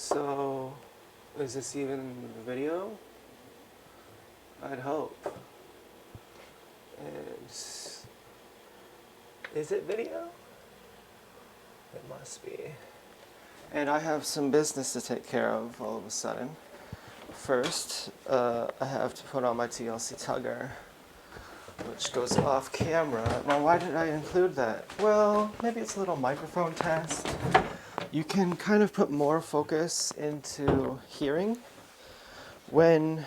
So, is this even a video? I'd hope. Is it video? It must be. And I have some business to take care of all of a sudden. First, I have to put on my TLC Tugger, which goes off camera. Now, why did I include that? Well, maybe it's a little microphone test. You can kind of put more focus into hearing when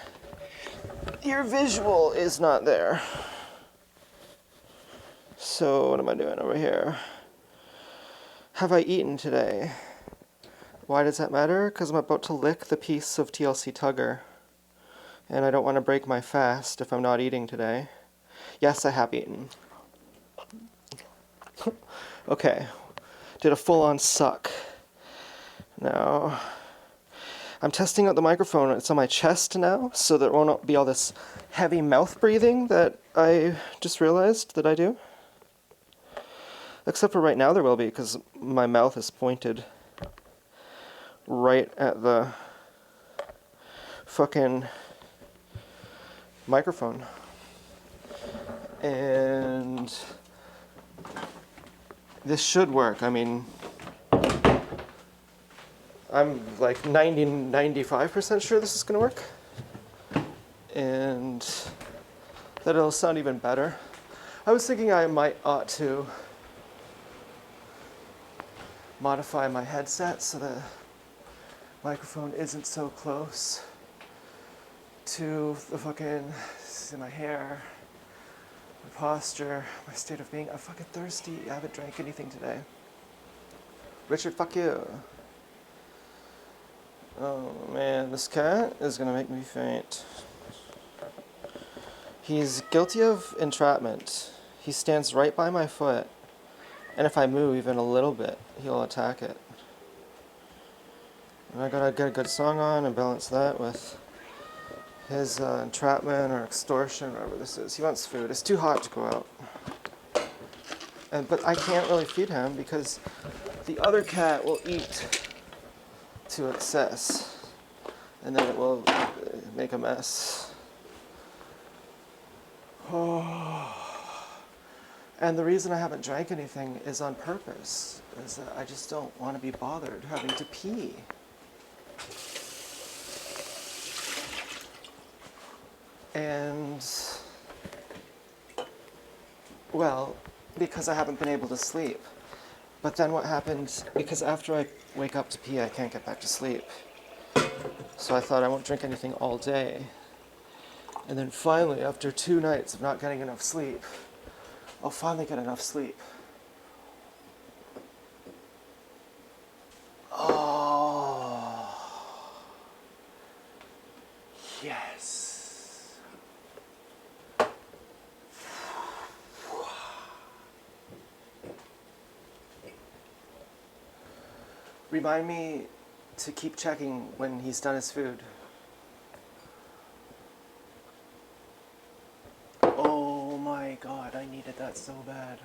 your visual is not there. So, what am I doing over here? Have I eaten today? Why does that matter? Because I'm about to lick the piece of TLC Tugger. And I don't want to break my fast if I'm not eating today. Yes, I have eaten. Okay. Did a full-on suck. Now, I'm testing out the microphone. It's on my chest now, so there won't be all this heavy mouth breathing that I just realized that I do. Except for right now there will be, because my mouth is pointed right at the fucking microphone. And this should work. I mean, I'm like 95% sure this is going to work. And that it'll sound even better. I was thinking I ought to modify my headset so the microphone isn't so close to the fucking, my hair, my posture, my state of being. I'm fucking thirsty. I haven't drank anything today. Richard, fuck you. Oh man, this cat is gonna make me faint. He's guilty of entrapment. He stands right by my foot, and if I move even a little bit, he'll attack it. And I gotta get a good song on and balance that with his entrapment or extortion, whatever this is. He wants food. It's too hot to go out. But I can't really feed him because the other cat will eat to excess, and then it will make a mess. Oh. And the reason I haven't drank anything is on purpose, is that I just don't want to be bothered having to pee. And, well, because I haven't been able to sleep. But then what happens, because after I wake up to pee, I can't get back to sleep. So I thought I won't drink anything all day. And then finally, after 2 nights of not getting enough sleep, I'll finally get enough sleep. Oh. Yes. Remind me to keep checking when he's done his food. Oh my god, I needed that so bad.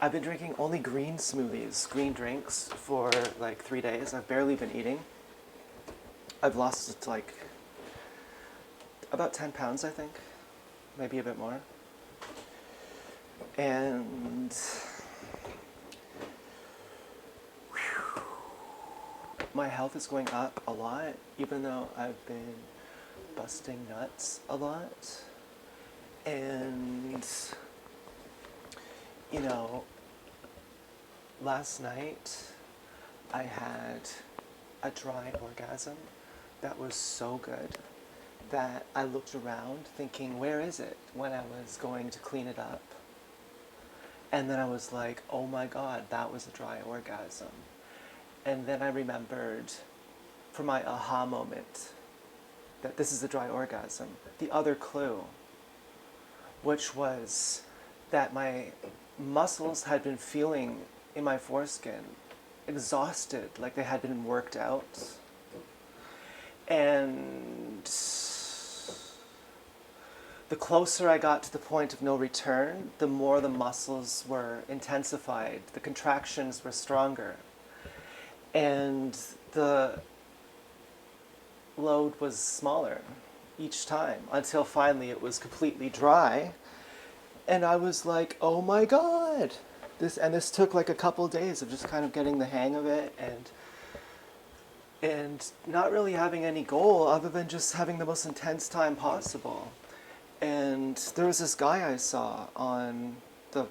I've been drinking only green smoothies, green drinks, for like 3 days. I've barely been eating. I've lost like about 10 pounds, I think. Maybe a bit more. And my health is going up a lot, even though I've been busting nuts a lot. And, you know, last night I had a dry orgasm that was so good that I looked around thinking, where is it, when I was going to clean it up. And then I was like, oh my god, that was a dry orgasm. And then I remembered, for my aha moment, that this is a dry orgasm, the other clue, which was that my muscles had been feeling in my foreskin exhausted, like they had been worked out. And the closer I got to the point of no return, the more the muscles were intensified, the contractions were stronger. And the load was smaller each time until finally it was completely dry. And I was like, oh my God. This took like a couple days of just kind of getting the hang of it, and not really having any goal other than just having the most intense time possible. And there was this guy I saw on the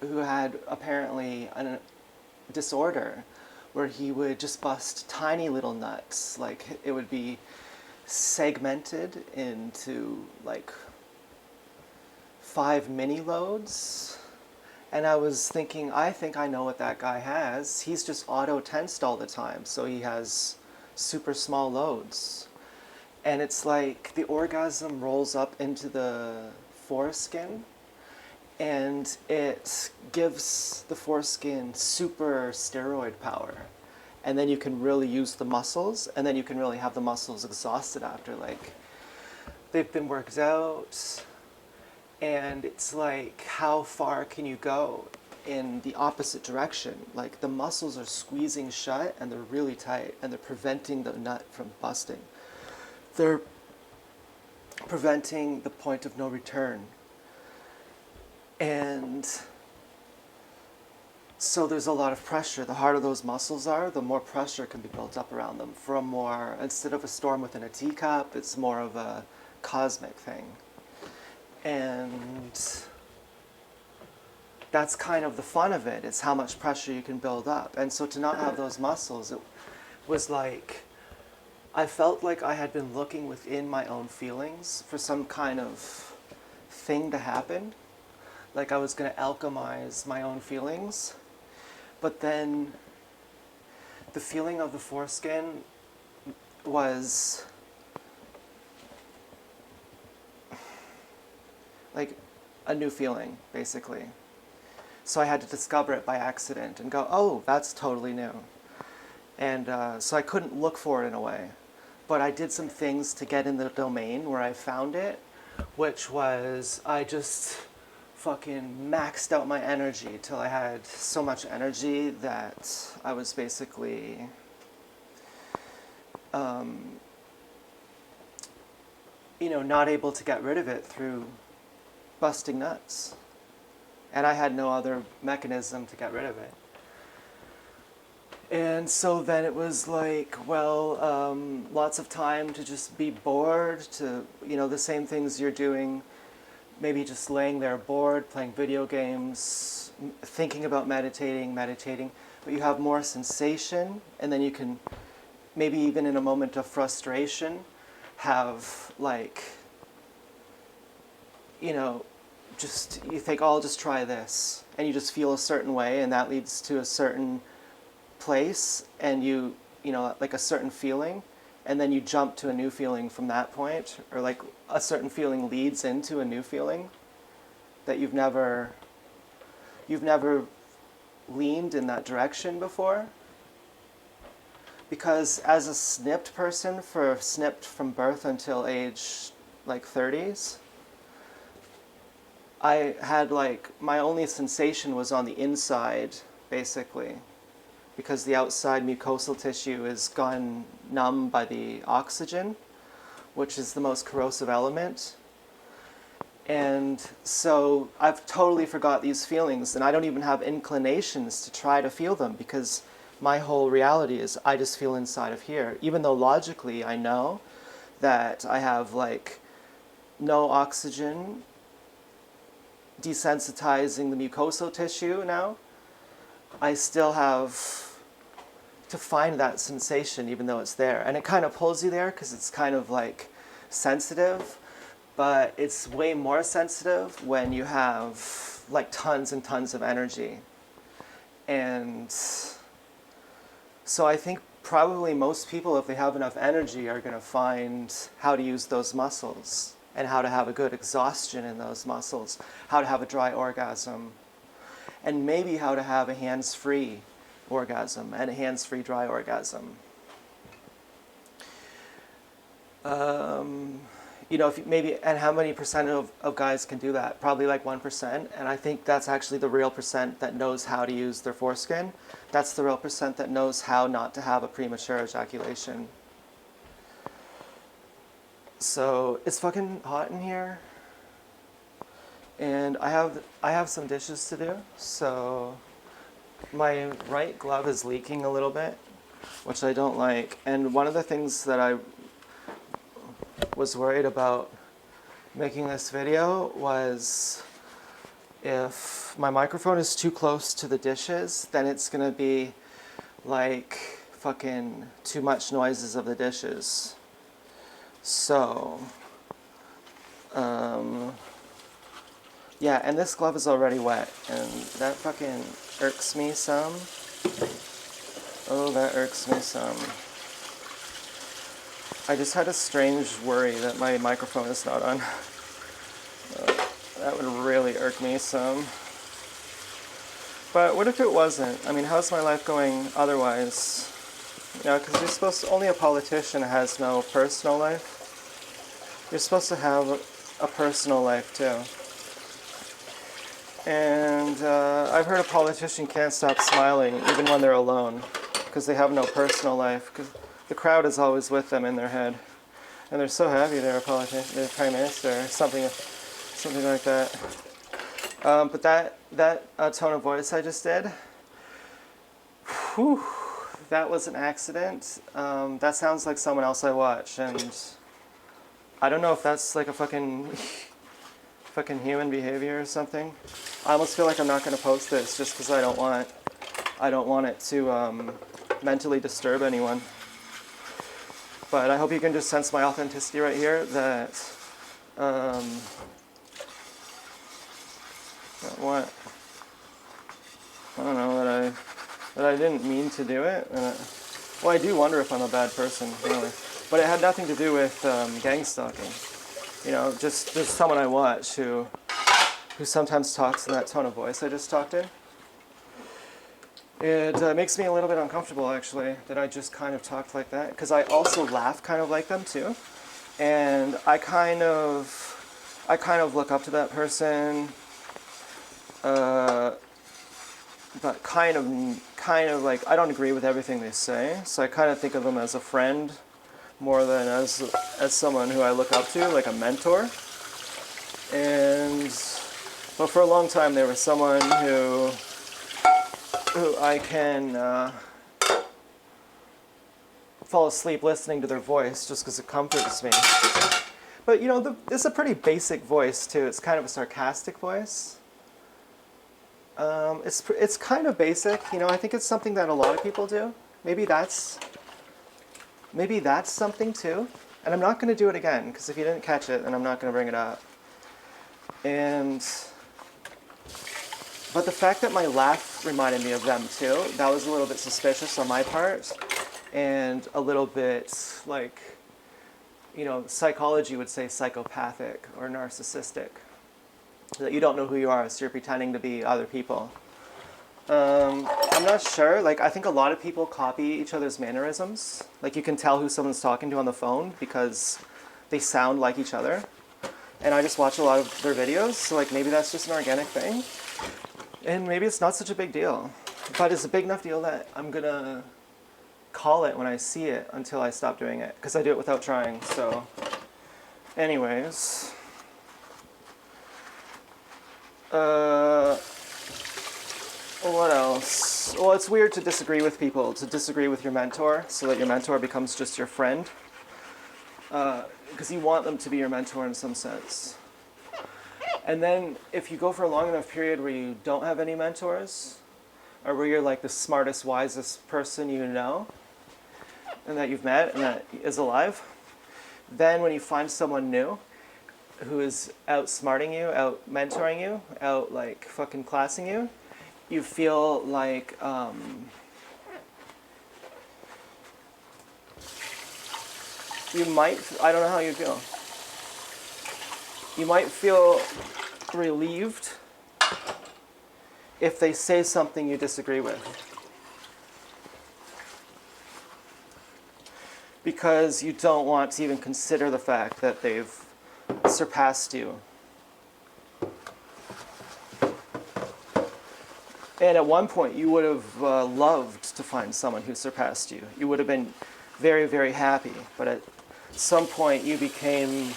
who had apparently a disorder where he would just bust tiny little nuts. Like it would be segmented into like 5 mini loads. And I was thinking, I think I know what that guy has. He's just auto tensed all the time, so he has super small loads. And it's like the orgasm rolls up into the foreskin, and it gives the foreskin super steroid power. And then you can really use the muscles, and then you can really have the muscles exhausted after, like, they've been worked out. And it's like, how far can you go in the opposite direction? Like, the muscles are squeezing shut, and they're really tight, and they're preventing the nut from busting. They're preventing the point of no return. And so there's a lot of pressure. The harder those muscles are, the more pressure can be built up around them. For a more, instead of a storm within a teacup, it's more of a cosmic thing. And that's kind of the fun of it, is how much pressure you can build up. And so to not have those muscles, it was like, I felt like I had been looking within my own feelings for some kind of thing to happen. Like I was going to alchemize my own feelings. But then the feeling of the foreskin was like a new feeling, basically. So I had to discover it by accident and go, oh, that's totally new. And so I couldn't look for it in a way. But I did some things to get in the domain where I found it, which was I just fucking maxed out my energy till I had so much energy that I was basically not able to get rid of it through busting nuts. And I had no other mechanism to get rid of it. And so then it was like, well, lots of time to just be bored, to, the same things you're doing, maybe just laying there bored, playing video games, thinking about meditating, but you have more sensation, and then you can, maybe even in a moment of frustration, have like, just, you think, oh, I'll just try this, and you just feel a certain way, and that leads to a certain place, and like a certain feeling, and then you jump to a new feeling from that point, or like a certain feeling leads into a new feeling that you've never leaned in that direction before. Because as a snipped person, snipped from birth until age like 30s, I had like, my only sensation was on the inside, basically, because the outside mucosal tissue is gone numb by the oxygen, which is the most corrosive element. And so I've totally forgot these feelings, and I don't even have inclinations to try to feel them, because my whole reality is I just feel inside of here, even though logically I know that I have like no oxygen desensitizing the mucosal tissue now. I still have to find that sensation even though it's there. And it kind of pulls you there because it's kind of like sensitive, but it's way more sensitive when you have like tons and tons of energy. And so I think probably most people, if they have enough energy, are going to find how to use those muscles and how to have a good exhaustion in those muscles, how to have a dry orgasm, and maybe how to have a hands-free orgasm and a hands-free dry orgasm. you know, if maybe, and how many percent of guys can do that? Probably like 1%. And I think that's actually the real percent that knows how to use their foreskin. That's the real percent that knows how not to have a premature ejaculation. So it's fucking hot in here. And I have some dishes to do. So my right glove is leaking a little bit, which I don't like. And one of the things that I was worried about making this video was if my microphone is too close to the dishes, then it's gonna be like fucking too much noises of the dishes. So, yeah, and this glove is already wet, and that fucking irks me some. Oh, that irks me some. I just had a strange worry that my microphone is not on. That would really irk me some. But what if it wasn't? I mean, how's my life going otherwise? You know, because you're supposed to, only a politician has no personal life. You're supposed to have a personal life too. And I've heard a politician can't stop smiling even when they're alone because they have no personal life. Because the crowd is always with them in their head, and they're so happy they're a politician, they're prime minister, or something like that. But that tone of voice I just did, whew, that was an accident. That sounds like someone else I watch, and I don't know if that's like a fucking human behavior or something. I almost feel like I'm not going to post this just because I don't want it to mentally disturb anyone. But I hope you can just sense my authenticity right here, that, what? I don't know, that I didn't mean to do it. Well, I do wonder if I'm a bad person, really. But it had nothing to do with gang stalking. You know, just someone I watch who sometimes talks in that tone of voice I just talked in. It makes me a little bit uncomfortable, actually, that I just kind of talked like that, because I also laugh kind of like them too, and I kind of look up to that person, but kind of like I don't agree with everything they say, so I kind of think of them as a friend more than as someone who I look up to, like a mentor. But for a long time there was someone who I can fall asleep listening to their voice just because it comforts me. But you know, it's a pretty basic voice too. It's kind of a sarcastic voice. It's kind of basic. You know, I think it's something that a lot of people do. Maybe that's something too. And I'm not going to do it again because if you didn't catch it, then I'm not going to bring it up. But the fact that my laugh reminded me of them too, that was a little bit suspicious on my part, and a little bit like, you know, psychology would say psychopathic or narcissistic. That you don't know who you are, so you're pretending to be other people. I'm not sure, like I think a lot of people copy each other's mannerisms. Like you can tell who someone's talking to on the phone because they sound like each other. And I just watch a lot of their videos, so like maybe that's just an organic thing. And maybe it's not such a big deal. But it's a big enough deal that I'm gonna call it when I see it until I stop doing it. Because I do it without trying, so. Anyways. What else? Well, it's weird to disagree with people, to disagree with your mentor, so that your mentor becomes just your friend. Because you want them to be your mentor in some sense. And then if you go for a long enough period where you don't have any mentors, or where you're like the smartest, wisest person you know, and that you've met and that is alive, then when you find someone new who is outsmarting you, out mentoring you, out like fucking classing you, you feel like you might, I don't know how you feel. You might feel relieved if they say something you disagree with. Because you don't want to even consider the fact that they've surpassed you. And at one point, you would have loved to find someone who surpassed you. You would have been very, very happy. But at some point, you became,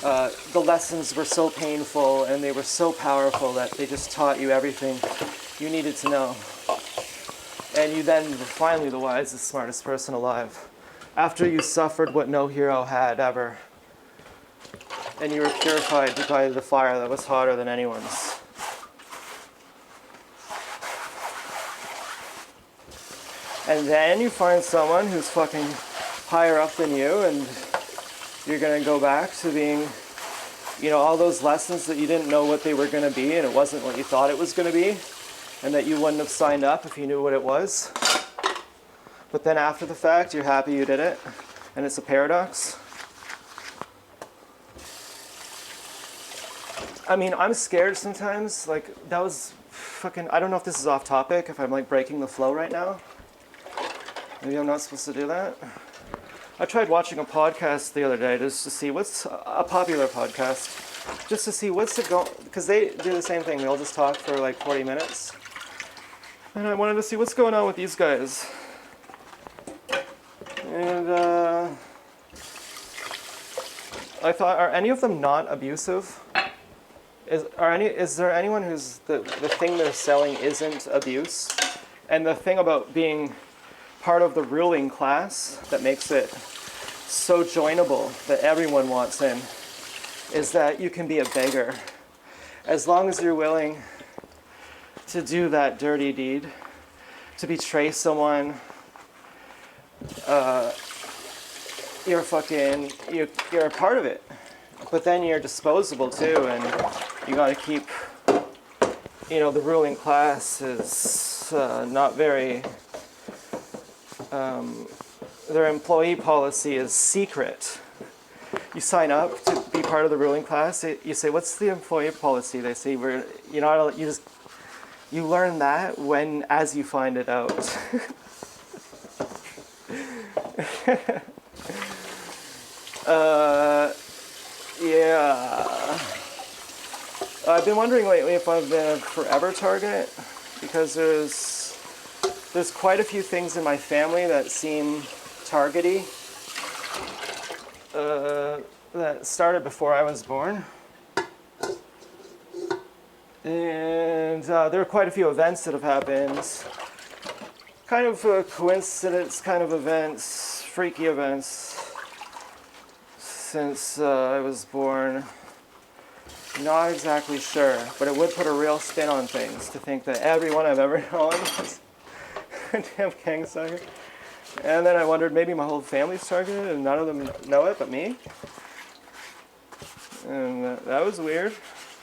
the lessons were so painful and they were so powerful that they just taught you everything you needed to know. And you then were finally the wisest, smartest person alive. After you suffered what no hero had ever. And you were purified by the fire that was hotter than anyone's. And then you find someone who's fucking higher up than you, and you're gonna go back to being, you know, all those lessons that you didn't know what they were gonna be, and it wasn't what you thought it was gonna be, and that you wouldn't have signed up if you knew what it was. But then after the fact, you're happy you did it, and it's a paradox. I mean, I'm scared sometimes, like, that was fucking, I don't know if this is off topic, if I'm like breaking the flow right now. Maybe I'm not supposed to do that. I tried watching a podcast the other day just to see what's a popular podcast, just to see what's it going, because they do the same thing. They'll just talk for like 40 minutes. And I wanted to see what's going on with these guys. And I thought, are any of them not abusive? Is there anyone who's the thing they're selling isn't abuse? And the thing about being part of the ruling class that makes it so joinable that everyone wants in is that you can be a beggar. As long as you're willing to do that dirty deed, to betray someone, you're a part of it. But then you're disposable too, and you gotta keep, you know, the ruling class is not very, their employee policy is secret. You sign up to be part of the ruling class, you say, what's the employee policy? They say, you learn that as you find it out. Yeah. I've been wondering lately if I've been a forever target, because there's quite a few things in my family that seem targety, that started before I was born. And there are quite a few events that have happened, kind of coincidence kind of events, freaky events, since I was born. Not exactly sure, but it would put a real spin on things to think that everyone I've ever known is a damn gang sucker. And then I wondered, maybe my whole family's targeted and none of them know it but me. And that was weird.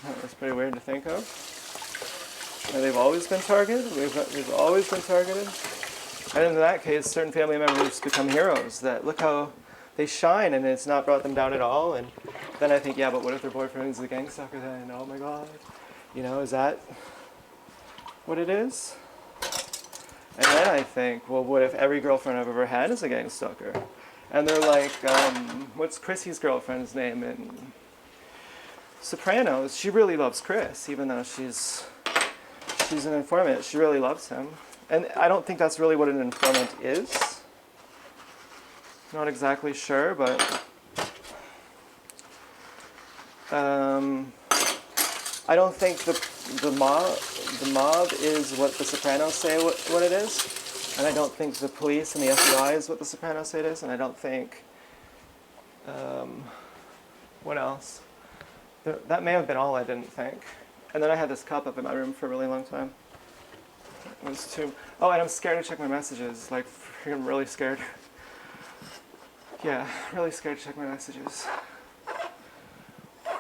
That was pretty weird to think of. And they've always been targeted. We've always been targeted. And in that case, certain family members become heroes. That look how they shine, and it's not brought them down at all. And then I think, yeah, but what if their boyfriend is a gang sucker then? Oh my god. You know, is that what it is? And then I think, well, what if every girlfriend I've ever had is a gang stalker? And they're like, what's Chrissy's girlfriend's name in Sopranos? She really loves Chris, even though she's an informant. She really loves him. And I don't think that's really what an informant is. Not exactly sure, but I don't think the mob is what the Sopranos say what it is, and I don't think the police and the FBI is what the Sopranos say it is, and I don't think what else? That may have been all I didn't think. And then I had this cup up in my room for a really long time. It was too. Oh, and I'm scared to check my messages. Like, I'm really scared. Yeah, really scared to check my messages.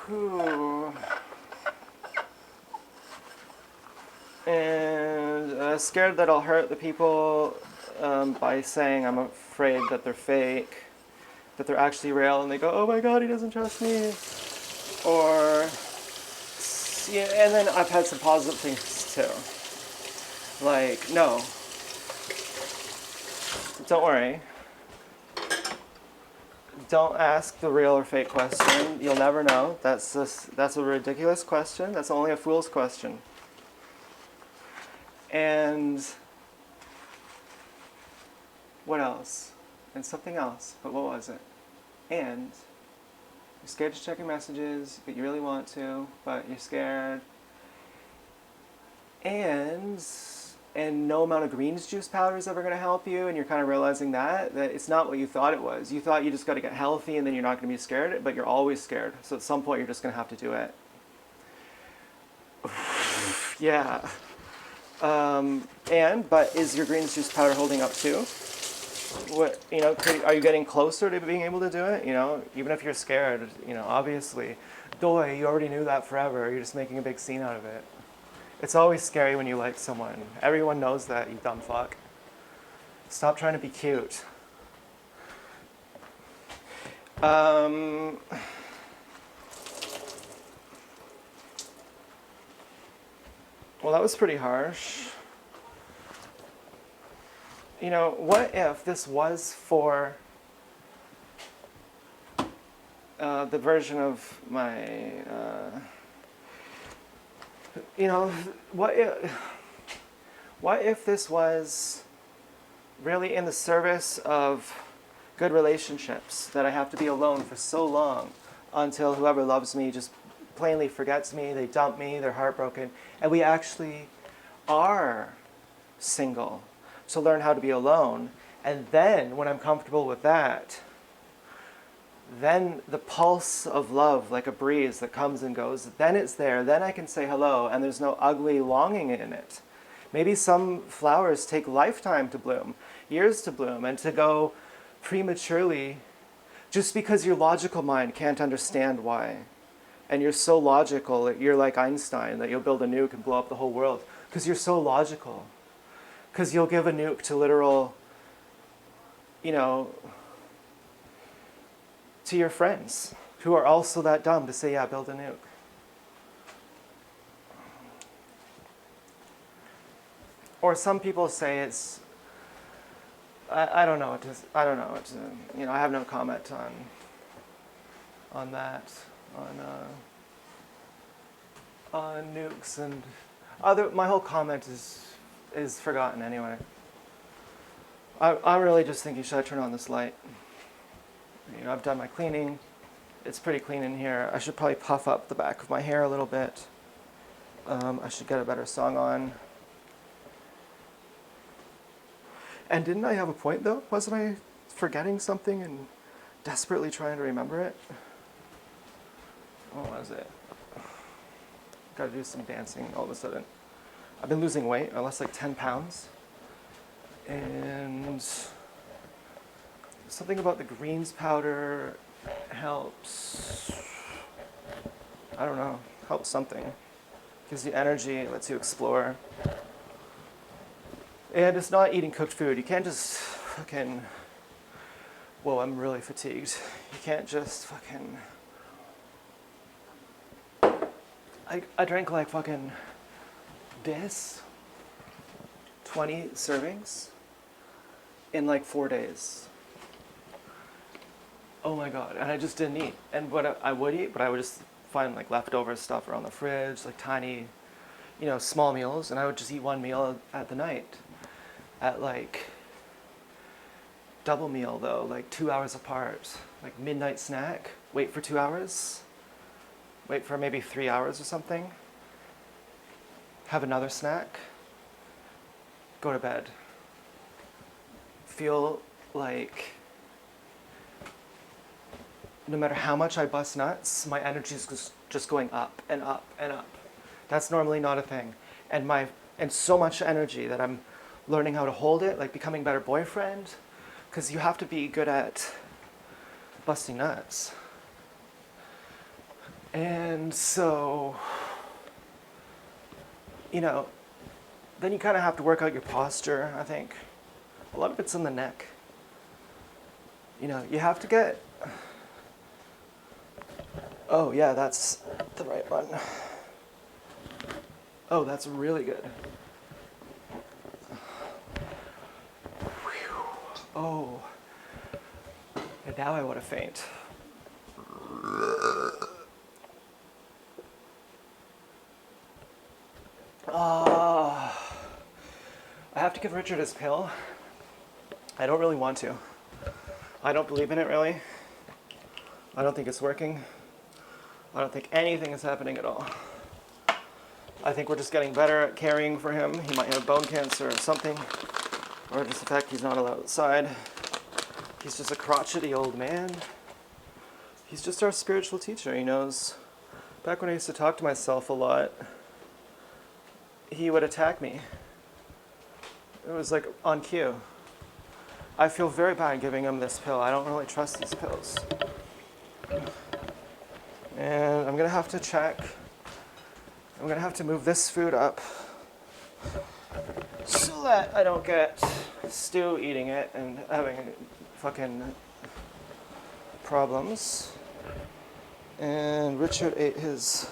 Whew. And scared that I'll hurt the people by saying I'm afraid that they're fake, that they're actually real, and they go, oh my god, he doesn't trust me. Or, yeah, and then I've had some positive things too. Like, no, don't worry. Don't ask the real or fake question. You'll never know. That's a ridiculous question. That's only a fool's question. And what else? And something else. But what was it? And you're scared to check your messages, but you really want to, but you're scared. And no amount of greens juice powder is ever going to help you, and you're kind of realizing that it's not what you thought it was. You thought you just got to get healthy and then you're not going to be scared, but you're always scared. So at some point you're just going to have to do it. Yeah. But is your greens juice powder holding up too? What, are you getting closer to being able to do it? Even if you're scared, obviously, doy, you already knew that forever. You're just making a big scene out of it. It's always scary when you like someone. Everyone knows that, you dumb fuck. Stop trying to be cute. Well, that was pretty harsh. What if this was for the version of my... what if this was really in the service of good relationships, that I have to be alone for so long until whoever loves me just plainly forgets me, they dump me, they're heartbroken, and we actually are single to learn how to be alone. And then when I'm comfortable with that, then the pulse of love, like a breeze that comes and goes, then it's there. Then I can say hello, and there's no ugly longing in it. Maybe some flowers take lifetime to bloom, years to bloom, and to go prematurely just because your logical mind can't understand why. And you're so logical that you're like Einstein, that you'll build a nuke and blow up the whole world. Because you're so logical. Because you'll give a nuke to literal, to your friends who are also that dumb to say, yeah, build a nuke. Or some people say it's, I don't know. I don't know. I have no comment on that, on nukes and other. My whole comment is forgotten anyway. I'm really just thinking, should I turn on this light? I've done my cleaning. It's pretty clean in here. I should probably puff up the back of my hair a little bit. I should get a better song on. And didn't I have a point though? Wasn't I forgetting something and desperately trying to remember it? What was it? Gotta do some dancing all of a sudden. I've been losing weight. I lost like 10 pounds. And something about the greens powder helps. I don't know. Helps something. Gives you energy, lets you explore. And it's not eating cooked food. You can't just fucking... Whoa, I'm really fatigued. You can't just fucking... I drank like fucking this 20 servings in like 4 days. Oh my god, and I just didn't eat. And what I would eat, but I would just find like leftover stuff around the fridge, like tiny, small meals, and I would just eat one meal at the night. At like double meal though, like 2 hours apart. Like midnight snack, wait for 2 hours, wait for maybe 3 hours or something, have another snack, go to bed. Feel like no matter how much I bust nuts, my energy is just going up and up and up. That's normally not a thing. And so much energy that I'm learning how to hold it, like becoming a better boyfriend, because you have to be good at busting nuts. And so, then you kind of have to work out your posture, I think. A lot of it's in the neck. You have to get... Oh, yeah, that's the right one. Oh, that's really good. Oh. And now I want to faint. I have to give Richard his pill. I don't really want to. I don't believe in it, really. I don't think it's working. I don't think anything is happening at all. I think we're just getting better at caring for him. He might have bone cancer or something, or just the fact he's not allowed outside. He's just a crotchety old man. He's just our spiritual teacher. He knows. Back when I used to talk to myself a lot, he would attack me. It was like on cue. I feel very bad giving him this pill. I don't really trust these pills. And I'm gonna have to check. I'm gonna have to move this food up so that I don't get Stu eating it and having fucking problems. And Richard ate his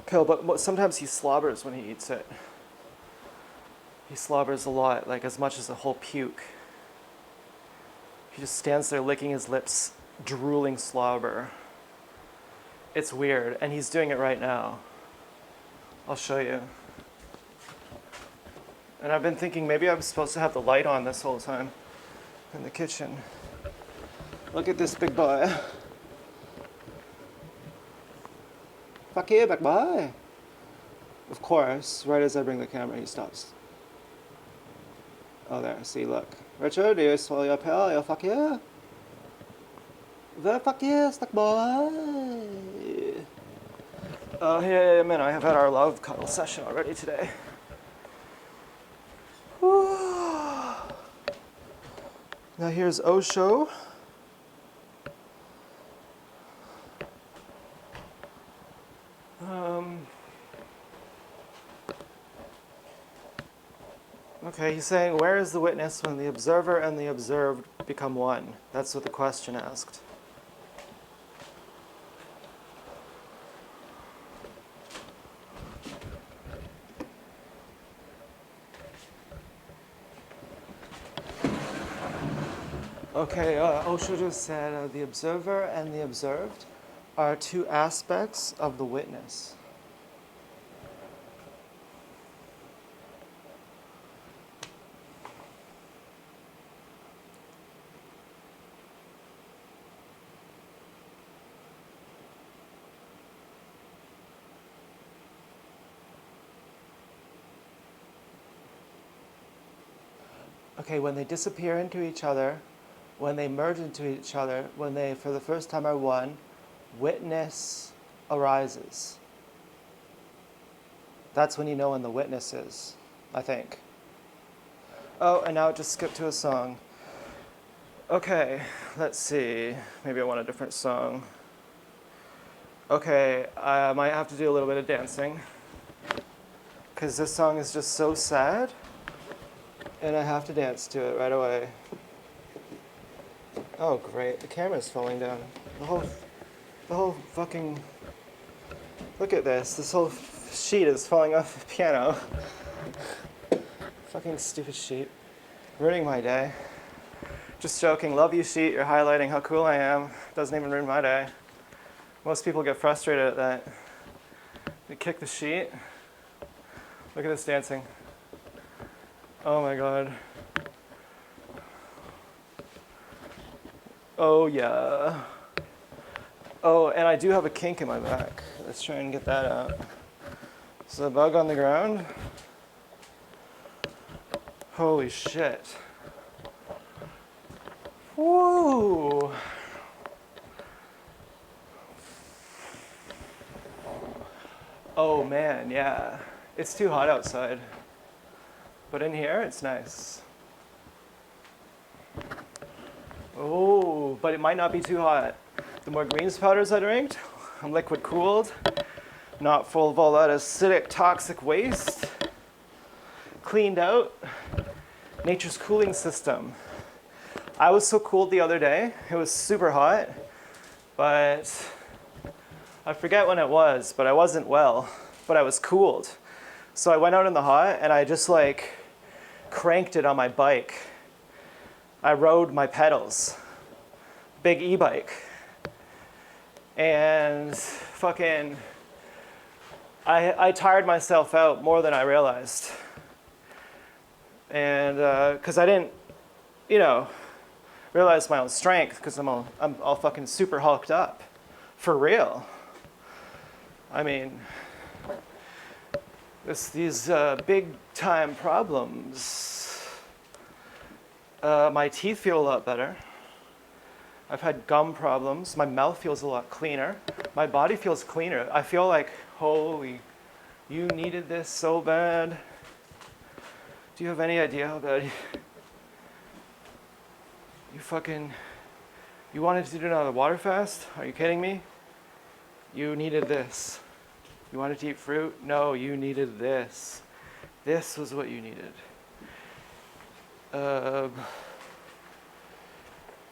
pill, but sometimes he slobbers when he eats it. He slobbers a lot, like as much as a whole puke. He just stands there licking his lips, drooling slobber. It's weird, and he's doing it right now. I'll show you. And I've been thinking maybe I was supposed to have the light on this whole time in the kitchen. Look at this big boy. Fuck you, big boy. Of course, right as I bring the camera, he stops. Oh, there, see, look. Richard, do you swallow your pill? You'll fuck you. The fuck you, stuck boy. Oh, hey, man, I have had our love cuddle session already today. Now here's Osho. Okay, he's saying, where is the witness when the observer and the observed become one? That's what the question asked. Okay, Osho just said the observer and the observed are two aspects of the witness. Okay, when they disappear into each other, when they merge into each other, when they, for the first time, are one, witness arises. That's when you know when the witness is, I think. Oh, and now it just skipped to a song. Okay, let's see. Maybe I want a different song. Okay, I might have to do a little bit of dancing, because this song is just so sad, and I have to dance to it right away. Oh, great. The camera's falling down. The whole fucking... Look at this. This whole sheet is falling off the piano. Fucking stupid sheet. Ruining my day. Just joking. Love you, sheet. You're highlighting how cool I am. Doesn't even ruin my day. Most people get frustrated at that. They kick the sheet. Look at this dancing. Oh my god. Oh yeah. Oh, and I do have a kink in my back. Let's try and get that out. Is the bug on the ground? Holy shit. Woo! Oh man, yeah. It's too hot outside. But in here, it's nice. Oh, but it might not be too hot. The more greens powders I drink, I'm liquid cooled, not full of all that acidic, toxic waste, cleaned out, nature's cooling system. I was so cooled the other day, it was super hot, but I forget when it was, but I wasn't well, but I was cooled. So I went out in the hot and I just like cranked it on my bike. I rode my pedals. big e-bike. And fucking, I tired myself out more than I realized. And because I didn't, realize my own strength, because I'm all fucking super hulked up. For real. I mean, these big time problems. My teeth feel a lot better. I've had gum problems. My mouth feels a lot cleaner. My body feels cleaner. I feel like, holy, you needed this so bad. Do you have any idea how bad you wanted to do another water fast? Are you kidding me? You needed this. You wanted to eat fruit? No, you needed this. This was what you needed.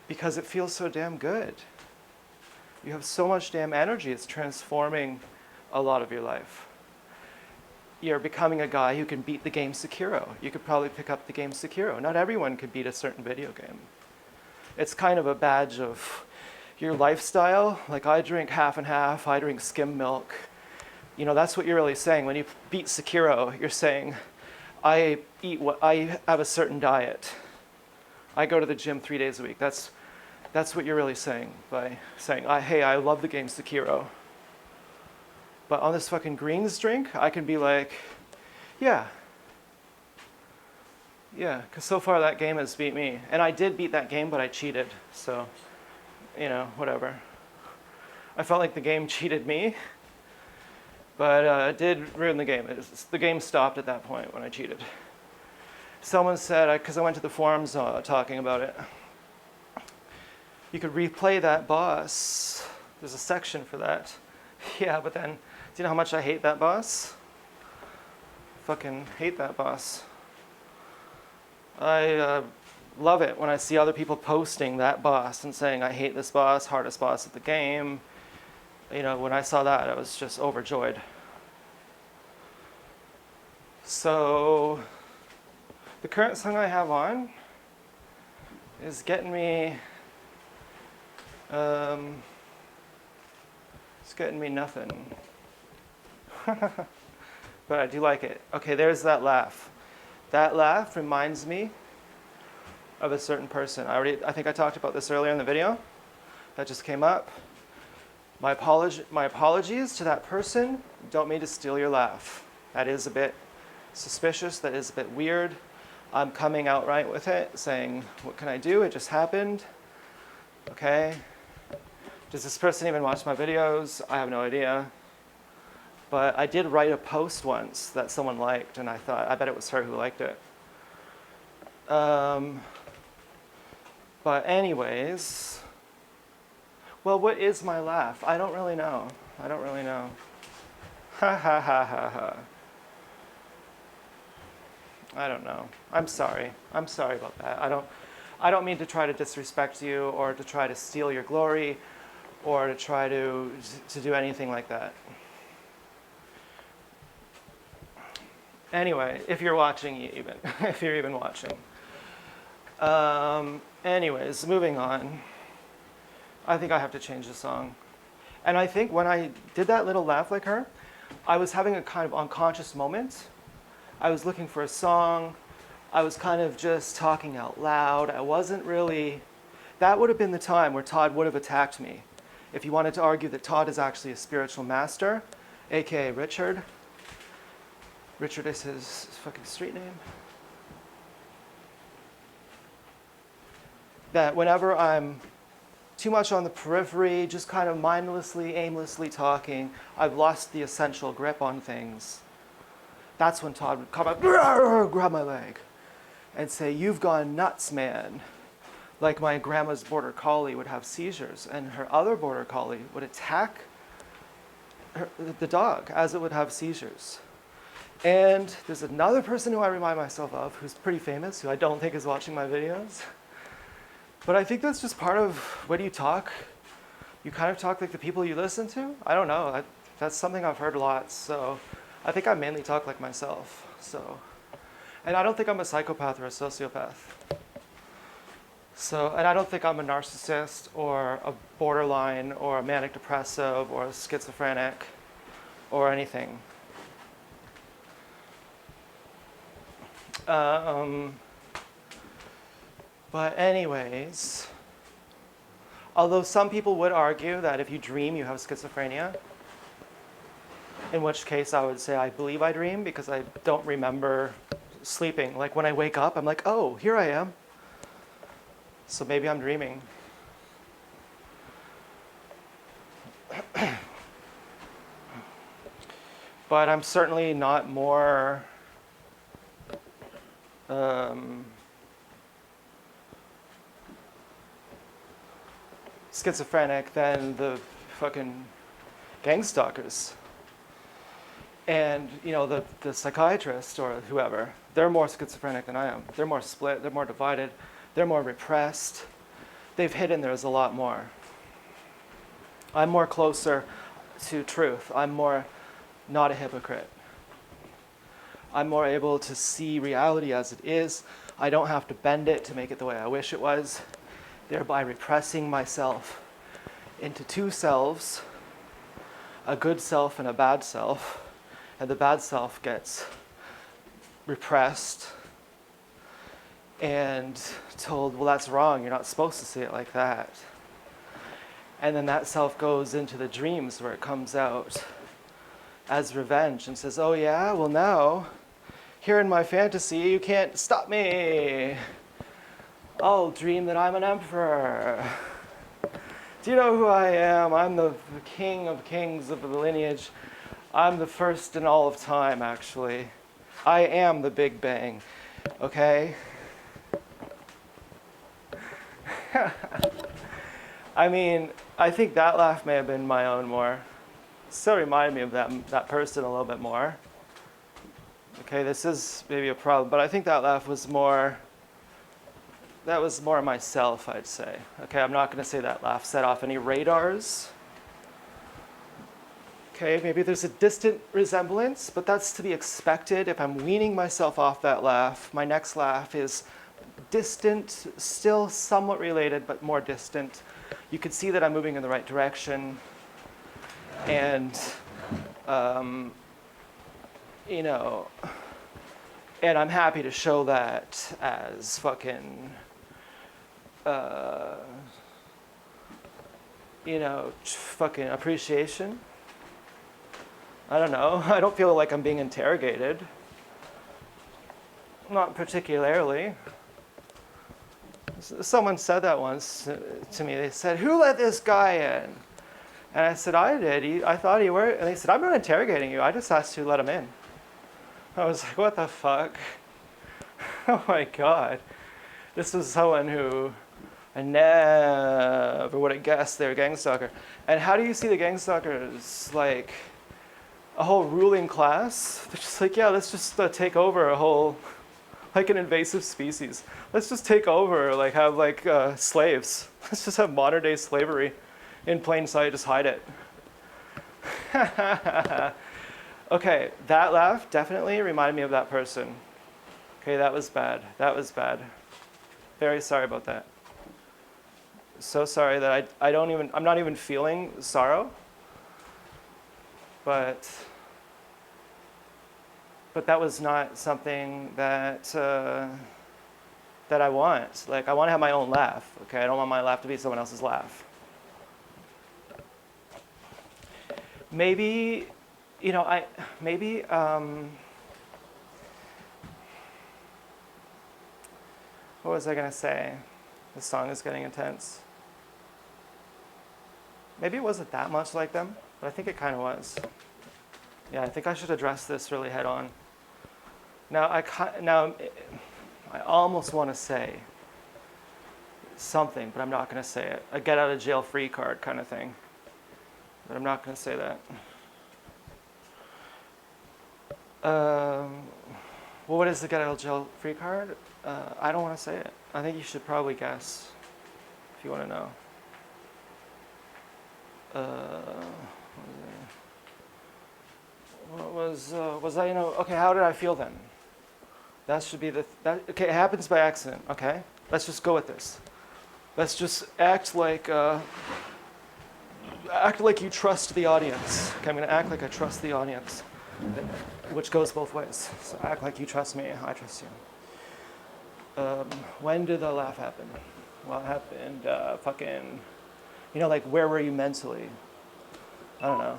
Because it feels so damn good. You have so much damn energy, it's transforming a lot of your life. You're becoming a guy who can beat the game Sekiro. You could probably pick up the game Sekiro. Not everyone could beat a certain video game. It's kind of a badge of your lifestyle. Like, I drink half and half, I drink skim milk. That's what you're really saying. When you beat Sekiro, you're saying, I have a certain diet. I go to the gym 3 days a week. That's what you're really saying by saying, hey, I love the game Sekiro. But on this fucking greens drink, I can be like, yeah, because so far that game has beat me. And I did beat that game, but I cheated. So, whatever. I felt like the game cheated me, but it did ruin the game. The game stopped at that point when I cheated. Someone said, because I went to the forums talking about it, you could replay that boss. There's a section for that. Yeah, but then, do you know how much I hate that boss? Fucking hate that boss. I love it when I see other people posting that boss and saying, I hate this boss, hardest boss of the game. When I saw that, I was just overjoyed. So, the current song I have on is getting me, it's getting me nothing. But I do like it. Okay, there's that laugh. That laugh reminds me of a certain person. I think I talked about this earlier in the video. That just came up. My apologies to that person. Don't mean to steal your laugh. That is a bit suspicious. That is a bit weird. I'm coming out right with it, saying, what can I do? It just happened. Okay. Does this person even watch my videos? I have no idea. But I did write a post once that someone liked, and I thought, I bet it was her who liked it. But anyways, well, what is my laugh? I don't really know. Ha ha ha ha ha. I don't know. I'm sorry. I'm sorry about that. I don't mean to try to disrespect you or to try to steal your glory or to try to do anything like that. Anyway, if you're watching even, if you're even watching. Anyways, moving on. I think I have to change the song. And I think when I did that little laugh like her, I was having a kind of unconscious moment. I was looking for a song. I was kind of just talking out loud. I wasn't really... That would have been the time where Todd would have attacked me. If you wanted to argue that Todd is actually a spiritual master, aka Richard. Richard is his fucking street name. That whenever I'm too much on the periphery, just kind of mindlessly, aimlessly talking, I've lost the essential grip on things. That's when Todd would come up, grab my leg, and say, "You've gone nuts, man." Like my grandma's border collie would have seizures, and her other border collie would attack the dog as it would have seizures. And there's another person who I remind myself of who's pretty famous, who I don't think is watching my videos. But I think that's just part of when you talk. You kind of talk like the people you listen to. I don't know. That's something I've heard a lot. So I think I mainly talk like myself. And I don't think I'm a psychopath or a sociopath. So, and I don't think I'm a narcissist or a borderline or a manic depressive or a schizophrenic or anything. But anyways, although some people would argue that if you dream, you have schizophrenia, in which case I would say I believe I dream because I don't remember sleeping. Like when I wake up, I'm like, oh, here I am. So maybe I'm dreaming. But I'm certainly not more schizophrenic than the fucking gang stalkers. And, you know, the psychiatrist or whoever, they're more schizophrenic than I am. They're more split, they're more divided, they're more repressed. They've hidden theirs a lot more. I'm more closer to truth. I'm more not a hypocrite. I'm more able to see reality as it is. I don't have to bend it to make it the way I wish it was, thereby repressing myself into two selves, a good self and a bad self. And the bad self gets repressed and told, well, that's wrong. You're not supposed to see it like that. And then that self goes into the dreams where it comes out as revenge and says, oh yeah, well now, here in my fantasy, you can't stop me. I'll dream that I'm an emperor. Do you know who I am? I'm the king of kings of the lineage. I'm the first in all of time, actually. I am the Big Bang, okay? I mean, I think that laugh may have been my own more. Still reminded me of that person a little bit more. Okay, this is maybe a problem, but I think that laugh was more, that was more myself, I'd say. Okay, I'm not gonna say that laugh set off any radars. Okay, maybe there's a distant resemblance, but that's to be expected. If I'm weaning myself off that laugh, my next laugh is distant, still somewhat related, but more distant. You can see that I'm moving in the right direction. And, you know, and I'm happy to show that as fucking, you know, fucking appreciation. I don't know. I don't feel like I'm being interrogated. Not particularly. Someone said that once to me. They said, who let this guy in? And I said, I did. I thought he were. And they said, I'm not interrogating you. I just asked you to let him in. I was like, what the fuck? Oh my God. This was someone who I never would have guessed they were a gang stalker. And how do you see the gang stalkers? Like a whole ruling class? They're just like, yeah, let's just take over a whole, like an invasive species. Let's just take over, like have like slaves. Let's just have modern day slavery in plain sight, just hide it. Okay, that laugh definitely reminded me of that person. Okay, that was bad. That was bad. Very sorry about that. So sorry that I'm not even feeling sorrow. But that was not something that that I want. Like I want to have my own laugh. Okay, I don't want my laugh to be someone else's laugh. Maybe, you know, what was I gonna say? The song is getting intense. Maybe it wasn't that much like them, but I think it kind of was. Yeah, I think I should address this really head on. Now, I almost want to say something, but I'm not going to say it. A get out of jail free card kind of thing. But I'm not going to say that. Well, what is the get out of jail free card? I don't want to say it. I think you should probably guess if you want to know. Was I, you know, okay, how did I feel then? That should be okay, it happens by accident, okay? Let's just go with this. Let's just act like you trust the audience. Okay, I'm gonna act like I trust the audience, which goes both ways. So act like you trust me, I trust you. When did the laugh happen? Well, it happened fucking, like where were you mentally? I don't know.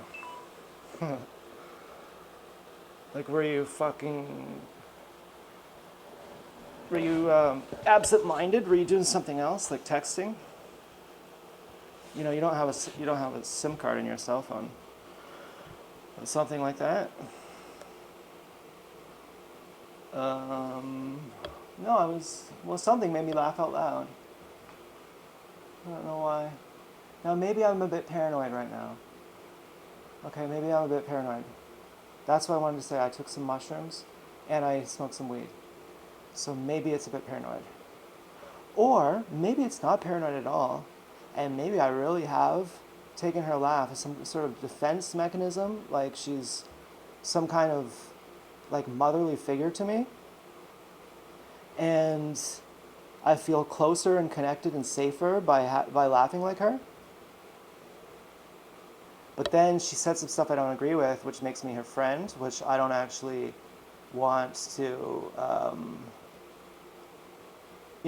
Like were you absent-minded? Were you doing something else, like texting? You don't have a SIM card in your cell phone. Something like that. No, something made me laugh out loud. I don't know why. Now maybe I'm a bit paranoid right now. Okay, maybe I'm a bit paranoid. That's what I wanted to say. I took some mushrooms and I smoked some weed. So maybe it's a bit paranoid. Or maybe it's not paranoid at all. And maybe I really have taken her laugh as some sort of defense mechanism, like she's some kind of like motherly figure to me. And I feel closer and connected and safer by laughing like her. But then she said some stuff I don't agree with, which makes me her friend, which I don't actually want to.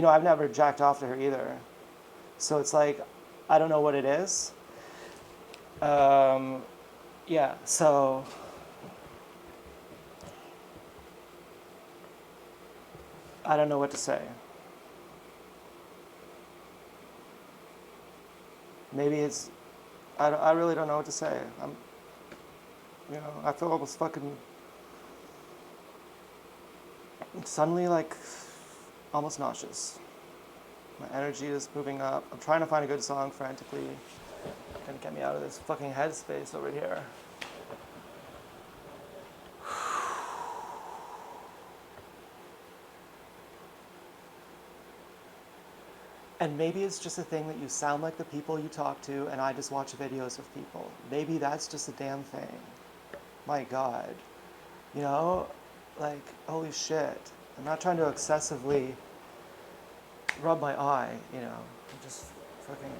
I've never jacked off to her either. So it's like, I don't know what it is. Yeah, so. I don't know what to say. Maybe it's, I really don't know what to say. I feel almost fucking, suddenly like, almost nauseous. My energy is moving up. I'm trying to find a good song frantically. Gonna get me out of this fucking headspace over here. And maybe it's just a thing that you sound like the people you talk to, and I just watch videos of people. Maybe that's just a damn thing. My God. Like, holy shit. I'm not trying to excessively rub my eye, I'm just fucking.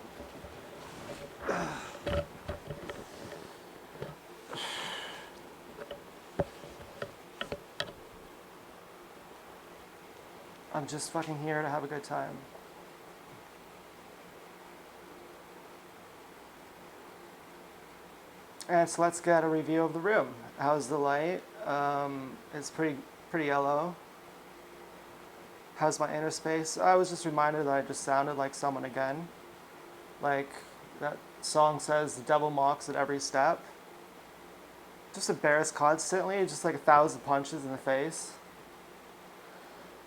I'm just fucking here to have a good time. And so let's get a review of the room. How's the light? It's pretty yellow. How's my inner space? I was just reminded that I just sounded like someone again. Like that song says, the devil mocks at every step. Just embarrassed constantly, just like 1,000 punches in the face.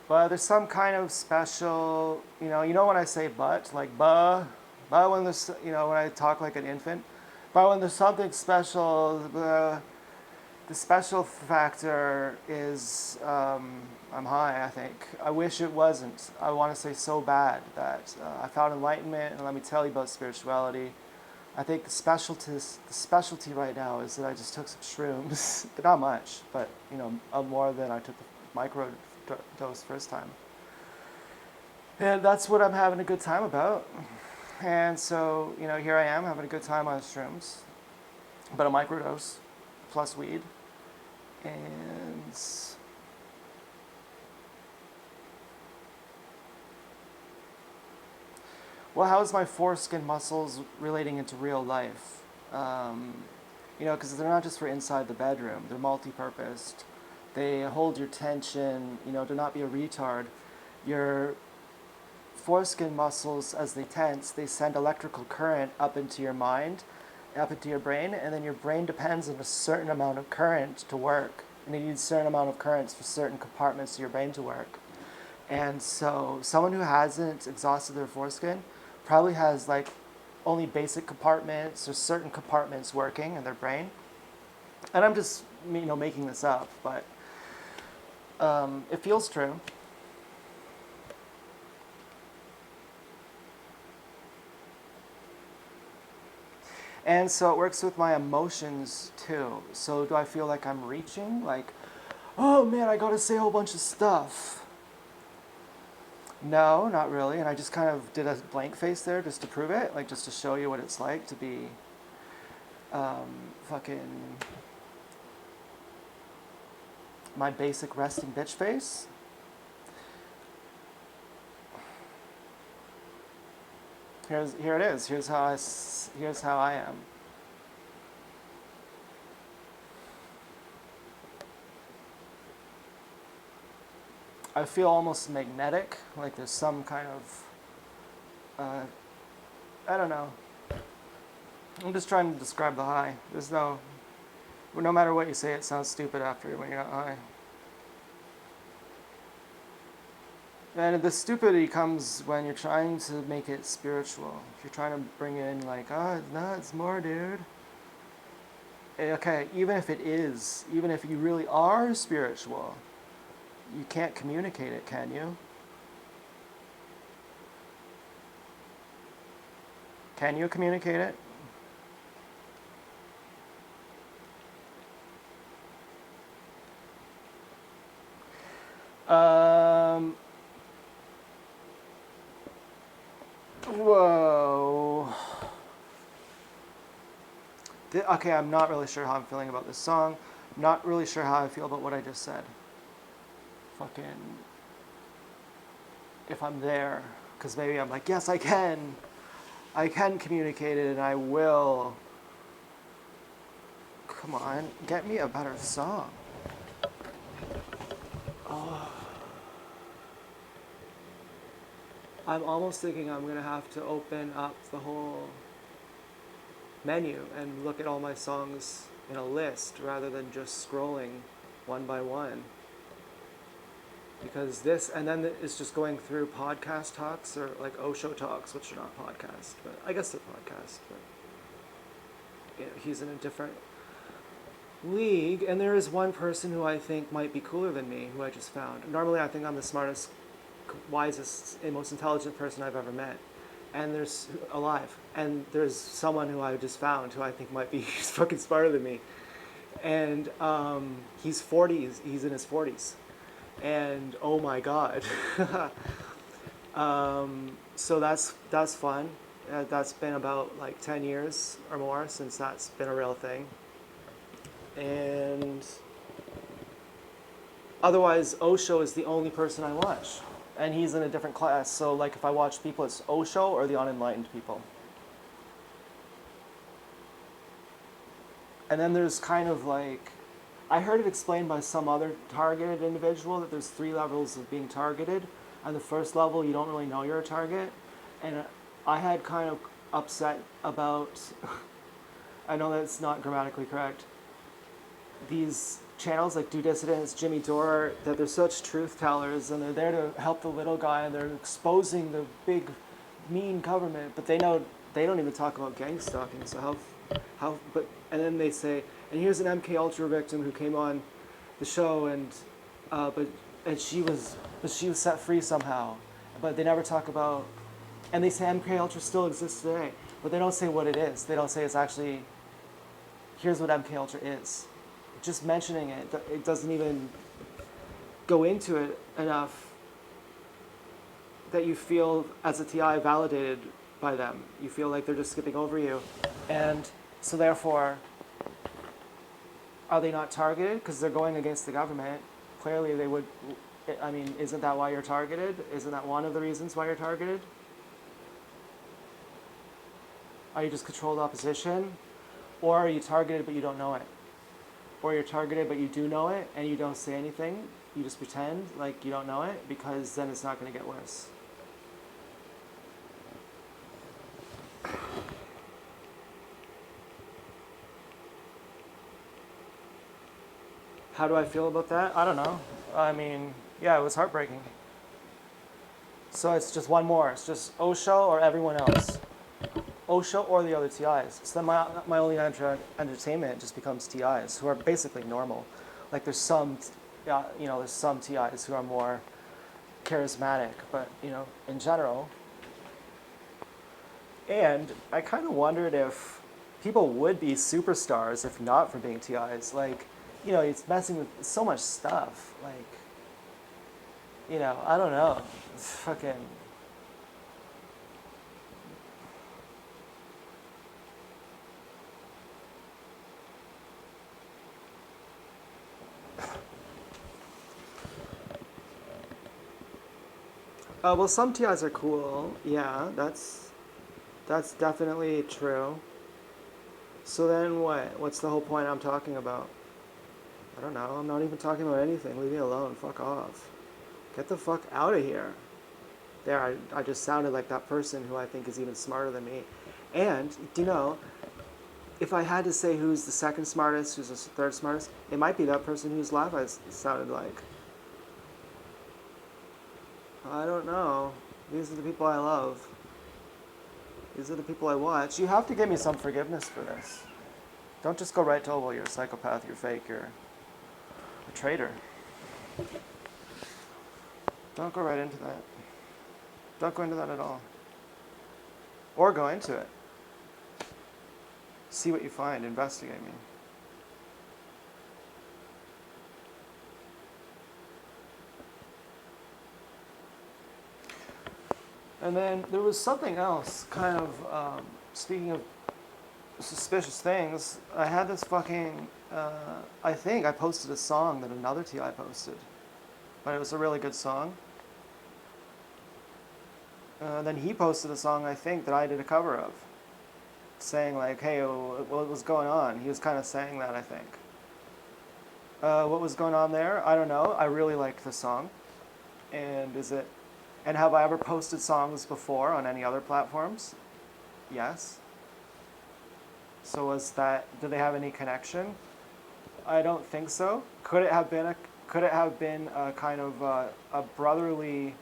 But there's some kind of special, when I say but, like but when there's, when I talk like an infant, but when there's something special, the special factor is I'm high, I think. I wish it wasn't. I want to say so bad that I found enlightenment, and let me tell you about spirituality. I think the specialty right now is that I just took some shrooms, but not much, but more than I took the micro dose first time. And that's what I'm having a good time about. And so, here I am having a good time on shrooms, but a microdose plus weed. And well, how's my foreskin muscles relating into real life? Because they're not just for inside the bedroom, they're multi-purposed. They hold your tension, to not be a retard. Your foreskin muscles, as they tense, they send electrical current up into your mind, up into your brain, and then your brain depends on a certain amount of current to work. And it needs a certain amount of currents for certain compartments of your brain to work. And so someone who hasn't exhausted their foreskin probably has like only basic compartments or certain compartments working in their brain. And I'm just, making this up, but it feels true. And so it works with my emotions too. So do I feel like I'm reaching? Like, oh man, I gotta say a whole bunch of stuff. No, not really. And I just kind of did a blank face there just to prove it, like just to show you what it's like to be fucking my basic resting bitch face. Here it is. Here's how I am. I feel almost magnetic, like there's some kind of I don't know. I'm just trying to describe the high. No matter what you say, it sounds stupid after when you're not high. And the stupidity comes when you're trying to make it spiritual. If you're trying to bring in like, oh, no, it's more, dude. Okay, even if it is, even if you really are spiritual, you can't communicate it, can you? Can you communicate it? Um, Whoa. Okay, I'm not really sure how I'm feeling about this song. I'm not really sure how I feel about what I just said. Fucking. If I'm there. Because maybe I'm like, yes, I can. I can communicate it and I will. Come on, get me a better song. Oh. I'm almost thinking I'm going to have to open up the whole menu and look at all my songs in a list rather than just scrolling one by one. Because this, and then it's just going through podcast talks or like Osho talks, which are not podcasts, but I guess they're podcasts. But you know, he's in a different league, and there is one person who I think might be cooler than me, who I just found. Normally, I think I'm the smartest, wisest, and most intelligent person I've ever met, and there's alive, and there's someone who I just found who I think might be fucking smarter than me, and he's 40s, he's in his 40s, and oh my god. So that's fun. That's been about like 10 years or more since that's been a real thing. And otherwise, Osho is the only person I watch. And he's in a different class. So like if I watch people, it's Osho or the unenlightened people. And then there's kind of like, I heard it explained by some other targeted individual that there's 3 levels of being targeted. On the first level, you don't really know you're a target. And I had kind of upset about, I know that's not grammatically correct, these channels like Do Dissidents, Jimmy Dore, that they're such truth tellers and they're there to help the little guy and they're exposing the big mean government, but they don't even talk about gang stalking. So and then they say, and here's an MK Ultra victim who came on the show and she was set free somehow, but they never talk about, and they say MK Ultra still exists today, but they don't say what it is. They don't say it's actually, here's what MK Ultra is. Just mentioning it doesn't even go into it enough that you feel as a TI validated by them. You feel like they're just skipping over you. And so therefore, are they not targeted? Because they're going against the government. Clearly they would, I mean, isn't that why you're targeted? Isn't that one of the reasons why you're targeted? Are you just controlled opposition? Or are you targeted but you don't know it? Or you're targeted but you do know it and you don't say anything, you just pretend like you don't know it, because then it's not going to get worse. How do I feel about that? I don't know. I mean, yeah, it was heartbreaking. So it's just one more. It's just Osho or everyone else. Osho or the other TIs. So then my only entertainment just becomes TIs, who are basically normal. Like there's some, there's some TIs who are more charismatic, but in general. And I kind of wondered if people would be superstars if not for being TIs. Like, it's messing with so much stuff. Like, I don't know. It's fucking. Well, some TIs are cool. Yeah, that's definitely true. So then what? What's the whole point I'm talking about? I don't know. I'm not even talking about anything. Leave me alone. Fuck off. Get the fuck out of here. There, I just sounded like that person who I think is even smarter than me. And, do you know, if I had to say who's the second smartest, who's the third smartest, it might be that person whose laugh I sounded like. I don't know. These are the people I love. These are the people I watch. You have to give me some forgiveness for this. Don't just go right to, oh, well, you're a psychopath, you're fake, you're a traitor. Don't go right into that. Don't go into that at all. Or go into it. See what you find. Investigate me. And then there was something else, kind of, speaking of suspicious things, I had this fucking, I think I posted a song that another TI posted. But it was a really good song. Then he posted a song, I think, that I did a cover of. Saying like, hey, what was going on? He was kind of saying that, I think. What was going on there? I don't know. I really liked the song. And have I ever posted songs before on any other platforms? Yes. So did they have any connection? I don't think so. Could it have been a kind of a brotherly,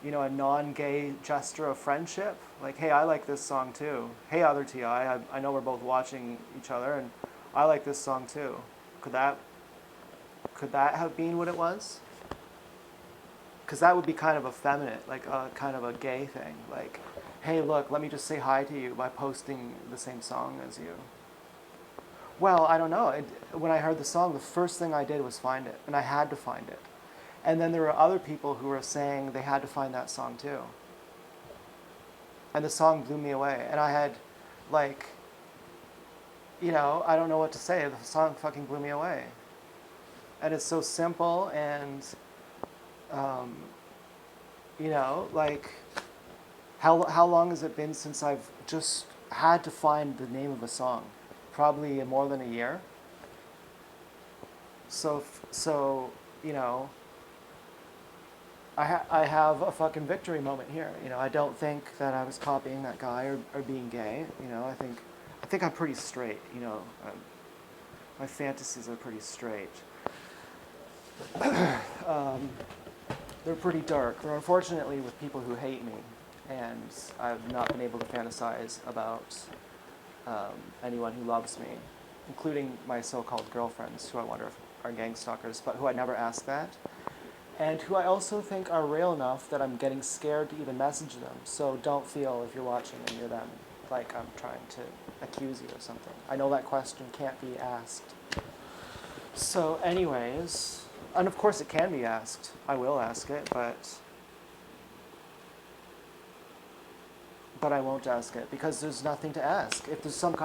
a non-gay gesture of friendship? Like, hey, I like this song too. Hey, other TI, I know we're both watching each other, and I like this song too. Could that have been what it was? Because that would be kind of effeminate, like kind of a gay thing. Like, hey, look, let me just say hi to you by posting the same song as you. Well, I don't know. When I heard the song, the first thing I did was find it, and I had to find it. And then there were other people who were saying they had to find that song too. And the song blew me away. And I had, like, I don't know what to say. The song fucking blew me away. And it's so simple and, like, how long has it been since I've just had to find the name of a song? Probably more than a year. So I have a fucking victory moment here. I don't think that I was copying that guy or being gay. I think I'm pretty straight. My fantasies are pretty straight. They're pretty dark. They're unfortunately with people who hate me, and I've not been able to fantasize about anyone who loves me, including my so-called girlfriends, who I wonder if are gang stalkers, but who I never ask that. And who I also think are real enough that I'm getting scared to even message them. So don't feel, if you're watching and you're them, like I'm trying to accuse you of something. I know that question can't be asked. So anyways, and of course it can be asked. I will ask it, but I won't ask it because there's nothing to ask. If there's some kind